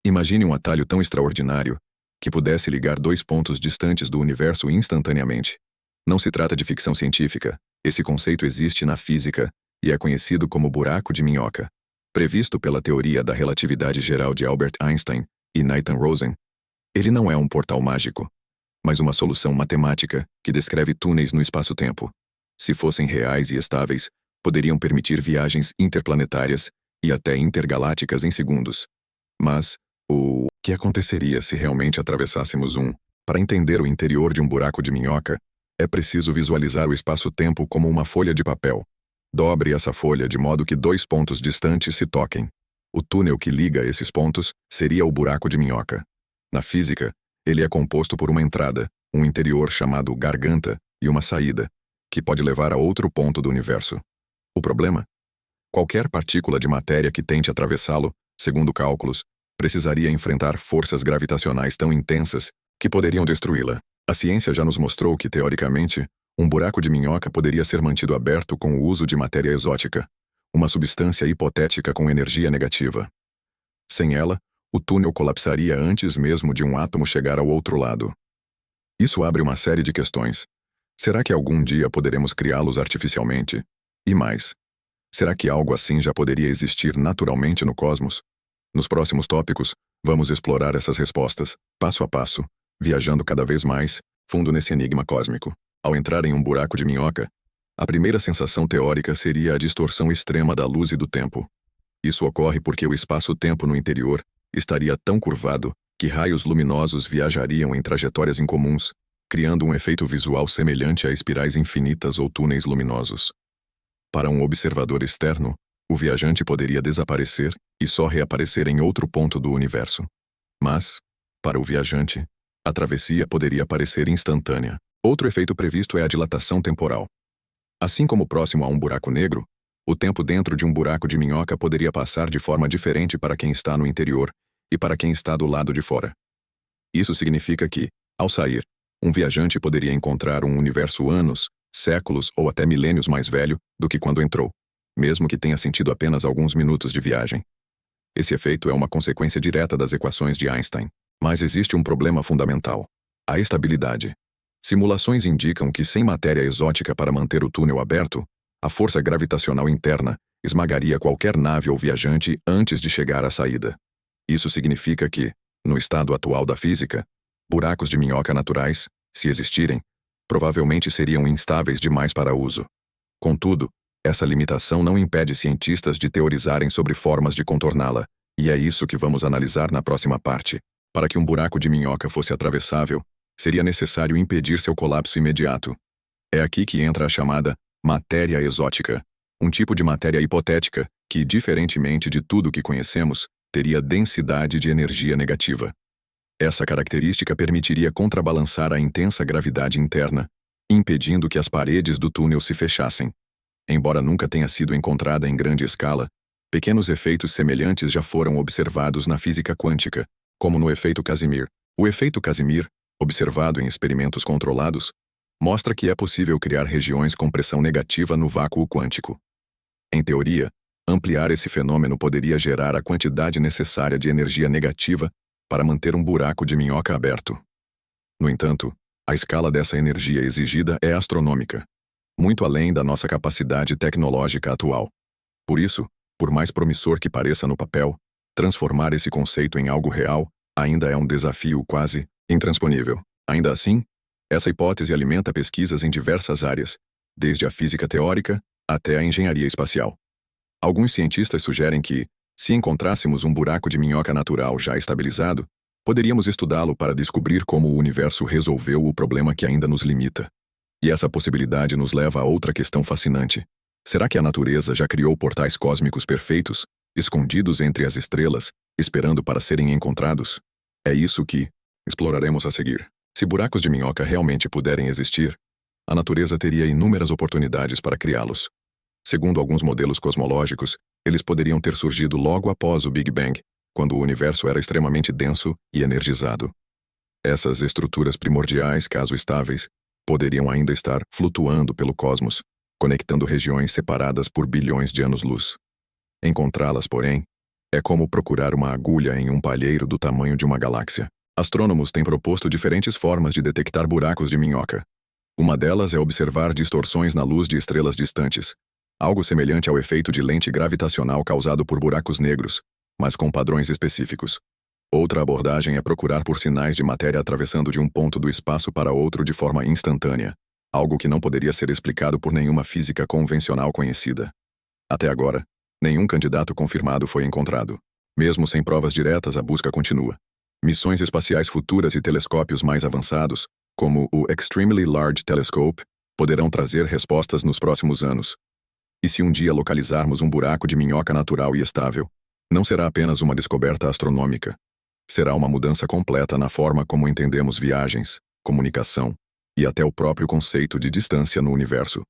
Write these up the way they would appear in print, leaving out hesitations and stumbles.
Imagine um atalho tão extraordinário que pudesse ligar dois pontos distantes do universo instantaneamente. Não se trata de ficção científica. Esse conceito existe na física e é conhecido como buraco de minhoca. Previsto pela teoria da relatividade geral de Albert Einstein e Nathan Rosen, ele não é um portal mágico, mas uma solução matemática que descreve túneis no espaço-tempo. Se fossem reais e estáveis, poderiam permitir viagens interplanetárias e até intergalácticas em segundos. Mas, o que aconteceria se realmente atravessássemos um? Para entender o interior de um buraco de minhoca, é preciso visualizar o espaço-tempo como uma folha de papel. Dobre essa folha de modo que dois pontos distantes se toquem. O túnel que liga esses pontos seria o buraco de minhoca. Na física, ele é composto por uma entrada, um interior chamado garganta e uma saída, que pode levar a outro ponto do universo. O problema? Qualquer partícula de matéria que tente atravessá-lo, segundo cálculos, precisaria enfrentar forças gravitacionais tão intensas que poderiam destruí-la. A ciência já nos mostrou que, teoricamente, um buraco de minhoca poderia ser mantido aberto com o uso de matéria exótica, uma substância hipotética com energia negativa. Sem ela, o túnel colapsaria antes mesmo de um átomo chegar ao outro lado. Isso abre uma série de questões. Será que algum dia poderemos criá-los artificialmente? E mais, será que algo assim já poderia existir naturalmente no cosmos? Nos próximos tópicos, vamos explorar essas respostas, passo a passo, viajando cada vez mais fundo nesse enigma cósmico. Ao entrar em um buraco de minhoca, a primeira sensação teórica seria a distorção extrema da luz e do tempo. Isso ocorre porque o espaço-tempo no interior estaria tão curvado que raios luminosos viajariam em trajetórias incomuns, criando um efeito visual semelhante a espirais infinitas ou túneis luminosos. Para um observador externo, o viajante poderia desaparecer e só reaparecer em outro ponto do universo. Mas, para o viajante, a travessia poderia parecer instantânea. Outro efeito previsto é a dilatação temporal. Assim como próximo a um buraco negro, o tempo dentro de um buraco de minhoca poderia passar de forma diferente para quem está no interior e para quem está do lado de fora. Isso significa que, ao sair, um viajante poderia encontrar um universo anos, séculos ou até milênios mais velho do que quando entrou, mesmo que tenha sentido apenas alguns minutos de viagem. Esse efeito é uma consequência direta das equações de Einstein. Mas existe um problema fundamental: a estabilidade. Simulações indicam que sem matéria exótica para manter o túnel aberto, a força gravitacional interna esmagaria qualquer nave ou viajante antes de chegar à saída. Isso significa que, no estado atual da física, buracos de minhoca naturais, se existirem, provavelmente seriam instáveis demais para uso. Contudo, essa limitação não impede cientistas de teorizarem sobre formas de contorná-la, e é isso que vamos analisar na próxima parte. Para que um buraco de minhoca fosse atravessável, seria necessário impedir seu colapso imediato. É aqui que entra a chamada matéria exótica, um tipo de matéria hipotética que, diferentemente de tudo que conhecemos, teria densidade de energia negativa. Essa característica permitiria contrabalançar a intensa gravidade interna, impedindo que as paredes do túnel se fechassem. Embora nunca tenha sido encontrada em grande escala, pequenos efeitos semelhantes já foram observados na física quântica, como no efeito Casimir. O efeito Casimir, observado em experimentos controlados, mostra que é possível criar regiões com pressão negativa no vácuo quântico. Em teoria, ampliar esse fenômeno poderia gerar a quantidade necessária de energia negativa para manter um buraco de minhoca aberto. No entanto, a escala dessa energia exigida é astronômica, muito além da nossa capacidade tecnológica atual. Por isso, por mais promissor que pareça no papel, transformar esse conceito em algo real ainda é um desafio quase intransponível. Ainda assim, essa hipótese alimenta pesquisas em diversas áreas, desde a física teórica até a engenharia espacial. Alguns cientistas sugerem que, se encontrássemos um buraco de minhoca natural já estabilizado, poderíamos estudá-lo para descobrir como o universo resolveu o problema que ainda nos limita. E essa possibilidade nos leva a outra questão fascinante. Será que a natureza já criou portais cósmicos perfeitos, escondidos entre as estrelas, esperando para serem encontrados? É isso que exploraremos a seguir. Se buracos de minhoca realmente puderem existir, a natureza teria inúmeras oportunidades para criá-los. Segundo alguns modelos cosmológicos, eles poderiam ter surgido logo após o Big Bang, quando o universo era extremamente denso e energizado. Essas estruturas primordiais, caso estáveis, poderiam ainda estar flutuando pelo cosmos, conectando regiões separadas por bilhões de anos-luz. Encontrá-las, porém, É como procurar uma agulha em um palheiro do tamanho de uma galáxia. Astrônomos têm proposto diferentes formas de detectar buracos de minhoca. Uma delas é observar distorções na luz de estrelas distantes, algo semelhante ao efeito de lente gravitacional causado por buracos negros, mas com padrões específicos. Outra abordagem é procurar por sinais de matéria atravessando de um ponto do espaço para outro de forma instantânea, algo que não poderia ser explicado por nenhuma física convencional conhecida. Até agora, nenhum candidato confirmado foi encontrado. Mesmo sem provas diretas, a busca continua. Missões espaciais futuras e telescópios mais avançados, como o Extremely Large Telescope, poderão trazer respostas nos próximos anos. E se um dia localizarmos um buraco de minhoca natural e estável, não será apenas uma descoberta astronômica. Será uma mudança completa na forma como entendemos viagens, comunicação e até o próprio conceito de distância no universo.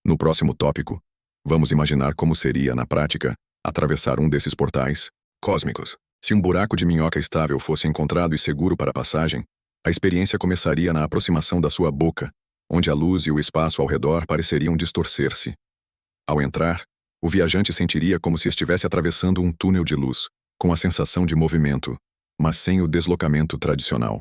No próximo tópico, vamos imaginar como seria, na prática, atravessar um desses portais cósmicos. Se um buraco de minhoca estável fosse encontrado e seguro para a passagem, a experiência começaria na aproximação da sua boca, onde a luz e o espaço ao redor pareceriam distorcer-se. Ao entrar, o viajante sentiria como se estivesse atravessando um túnel de luz, com a sensação de movimento, mas sem o deslocamento tradicional.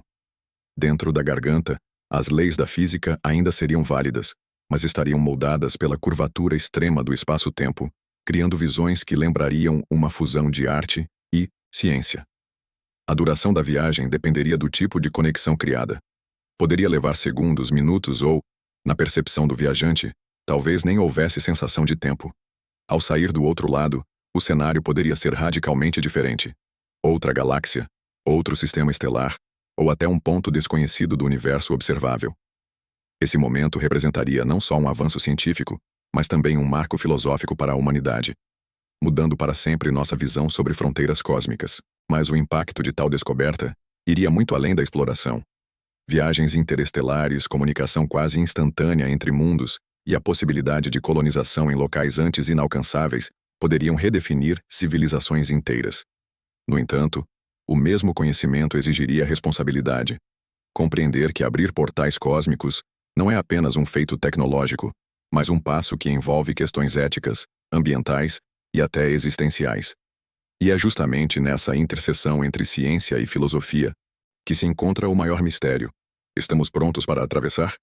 Dentro da garganta, as leis da física ainda seriam válidas, mas estariam moldadas pela curvatura extrema do espaço-tempo, criando visões que lembrariam uma fusão de arte e ciência. A duração da viagem dependeria do tipo de conexão criada. Poderia levar segundos, minutos ou, na percepção do viajante, talvez nem houvesse sensação de tempo. Ao sair do outro lado, o cenário poderia ser radicalmente diferente. Outra galáxia, outro sistema estelar, ou até um ponto desconhecido do universo observável. Esse momento representaria não só um avanço científico, mas também um marco filosófico para a humanidade, mudando para sempre nossa visão sobre fronteiras cósmicas. Mas o impacto de tal descoberta iria muito além da exploração. Viagens interestelares, comunicação quase instantânea entre mundos e a possibilidade de colonização em locais antes inalcançáveis poderiam redefinir civilizações inteiras. No entanto, o mesmo conhecimento exigiria responsabilidade. Compreender que abrir portais cósmicos não é apenas um feito tecnológico, mas um passo que envolve questões éticas, ambientais e até existenciais. E é justamente nessa interseção entre ciência e filosofia que se encontra o maior mistério. Estamos prontos para atravessar?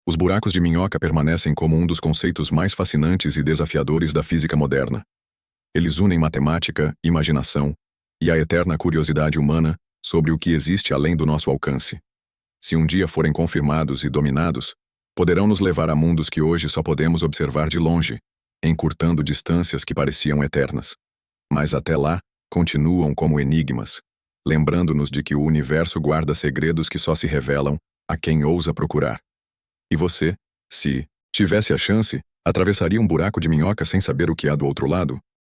Os buracos de minhoca permanecem como um dos conceitos mais fascinantes e desafiadores da física moderna. Eles unem matemática, imaginação e a eterna curiosidade humana sobre o que existe além do nosso alcance. Se um dia forem confirmados e dominados, poderão nos levar a mundos que hoje só podemos observar de longe, encurtando distâncias que pareciam eternas. Mas até lá, continuam como enigmas, lembrando-nos de que o universo guarda segredos que só se revelam a quem ousa procurar. E você, se tivesse a chance, atravessaria um buraco de minhoca sem saber o que há do outro lado?